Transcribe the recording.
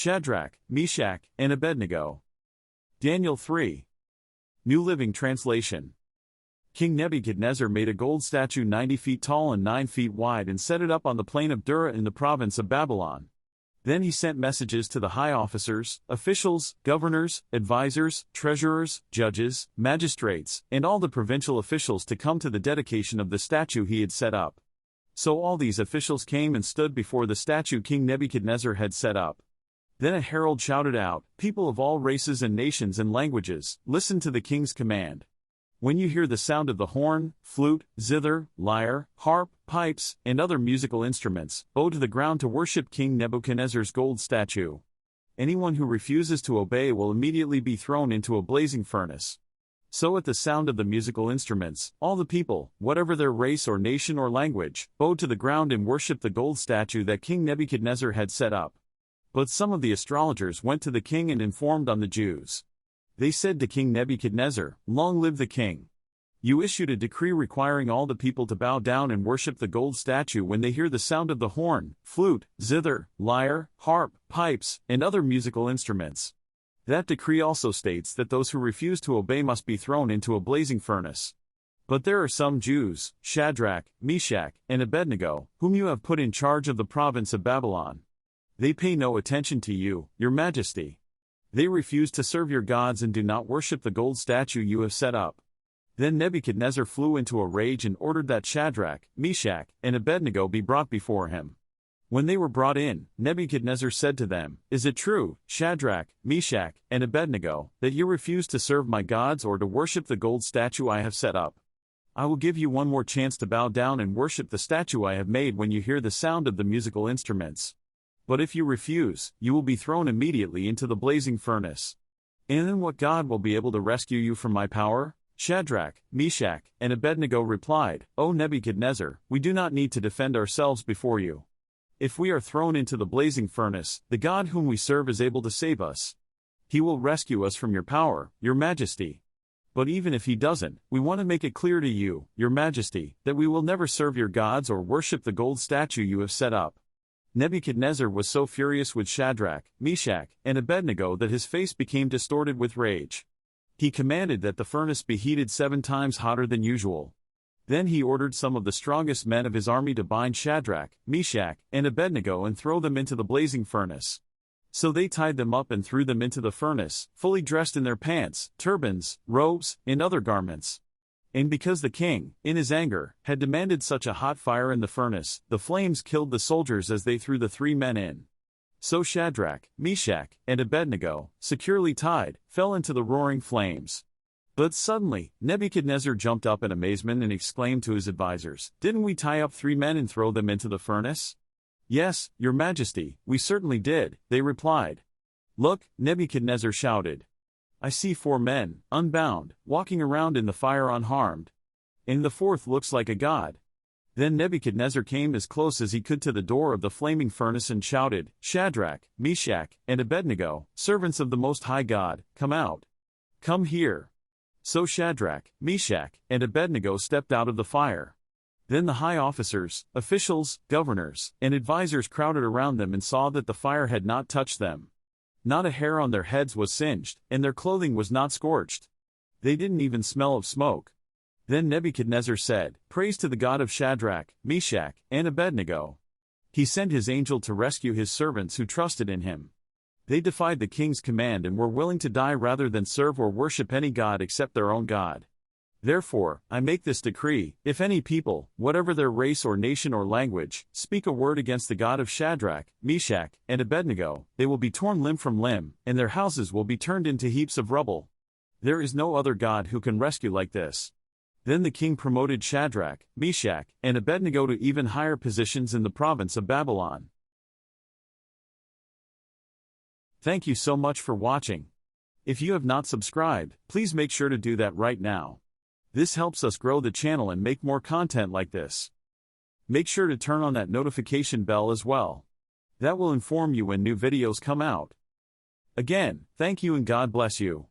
Shadrach, Meshach, and Abednego. Daniel 3. New Living Translation. King Nebuchadnezzar made a gold statue 90 feet tall and 9 feet wide and set it up on the plain of Dura in the province of Babylon. Then he sent messages to the high officers, officials, governors, advisors, treasurers, judges, magistrates, and all the provincial officials to come to the dedication of the statue he had set up. So all these officials came and stood before the statue King Nebuchadnezzar had set up. Then a herald shouted out, "People of all races and nations and languages, listen to the king's command. When you hear the sound of the horn, flute, zither, lyre, harp, pipes, and other musical instruments, bow to the ground to worship King Nebuchadnezzar's gold statue. Anyone who refuses to obey will immediately be thrown into a blazing furnace." So at the sound of the musical instruments, all the people, whatever their race or nation or language, bowed to the ground and worshipped the gold statue that King Nebuchadnezzar had set up. But some of the astrologers went to the king and informed on the Jews. They said to King Nebuchadnezzar, "Long live the king! You issued a decree requiring all the people to bow down and worship the gold statue when they hear the sound of the horn, flute, zither, lyre, harp, pipes, and other musical instruments. That decree also states that those who refuse to obey must be thrown into a blazing furnace. But there are some Jews, Shadrach, Meshach, and Abednego, whom you have put in charge of the province of Babylon. They pay no attention to you, your majesty. They refuse to serve your gods and do not worship the gold statue you have set up." Then Nebuchadnezzar flew into a rage and ordered that Shadrach, Meshach, and Abednego be brought before him. When they were brought in, Nebuchadnezzar said to them, "Is it true, Shadrach, Meshach, and Abednego, that you refuse to serve my gods or to worship the gold statue I have set up? I will give you one more chance to bow down and worship the statue I have made when you hear the sound of the musical instruments. But if you refuse, you will be thrown immediately into the blazing furnace. And then what God will be able to rescue you from my power?" Shadrach, Meshach, and Abednego replied, "O Nebuchadnezzar, we do not need to defend ourselves before you. If we are thrown into the blazing furnace, the God whom we serve is able to save us. He will rescue us from your power, your majesty. But even if he doesn't, we want to make it clear to you, your majesty, that we will never serve your gods or worship the gold statue you have set up." Nebuchadnezzar was so furious with Shadrach, Meshach, and Abednego that his face became distorted with rage. He commanded that the furnace be heated 7 times hotter than usual. Then he ordered some of the strongest men of his army to bind Shadrach, Meshach, and Abednego and throw them into the blazing furnace. So they tied them up and threw them into the furnace, fully dressed in their pants, turbans, robes, and other garments. And because the king, in his anger, had demanded such a hot fire in the furnace, the flames killed the soldiers as they threw the 3 men in. So Shadrach, Meshach, and Abednego, securely tied, fell into the roaring flames. But suddenly, Nebuchadnezzar jumped up in amazement and exclaimed to his advisors, "Didn't we tie up 3 men and throw them into the furnace?" "Yes, your majesty, we certainly did," they replied. "Look," Nebuchadnezzar shouted. "I see 4 men, unbound, walking around in the fire unharmed. And the 4th looks like a god." Then Nebuchadnezzar came as close as he could to the door of the flaming furnace and shouted, "Shadrach, Meshach, and Abednego, servants of the Most High God, come out. Come here." So Shadrach, Meshach, and Abednego stepped out of the fire. Then the high officers, officials, governors, and advisors crowded around them and saw that the fire had not touched them. Not a hair on their heads was singed, and their clothing was not scorched. They didn't even smell of smoke. Then Nebuchadnezzar said, "Praise to the God of Shadrach, Meshach, and Abednego. He sent his angel to rescue his servants who trusted in him. They defied the king's command and were willing to die rather than serve or worship any god except their own God. Therefore, I make this decree, if any people, whatever their race or nation or language, speak a word against the God of Shadrach, Meshach, and Abednego, they will be torn limb from limb, and their houses will be turned into heaps of rubble. There is no other God who can rescue like this." Then the king promoted Shadrach, Meshach, and Abednego to even higher positions in the province of Babylon. Thank you so much for watching. If you have not subscribed, please make sure to do that right now. This helps us grow the channel and make more content like this. Make sure to turn on that notification bell as well. That will inform you when new videos come out. Again, thank you and God bless you.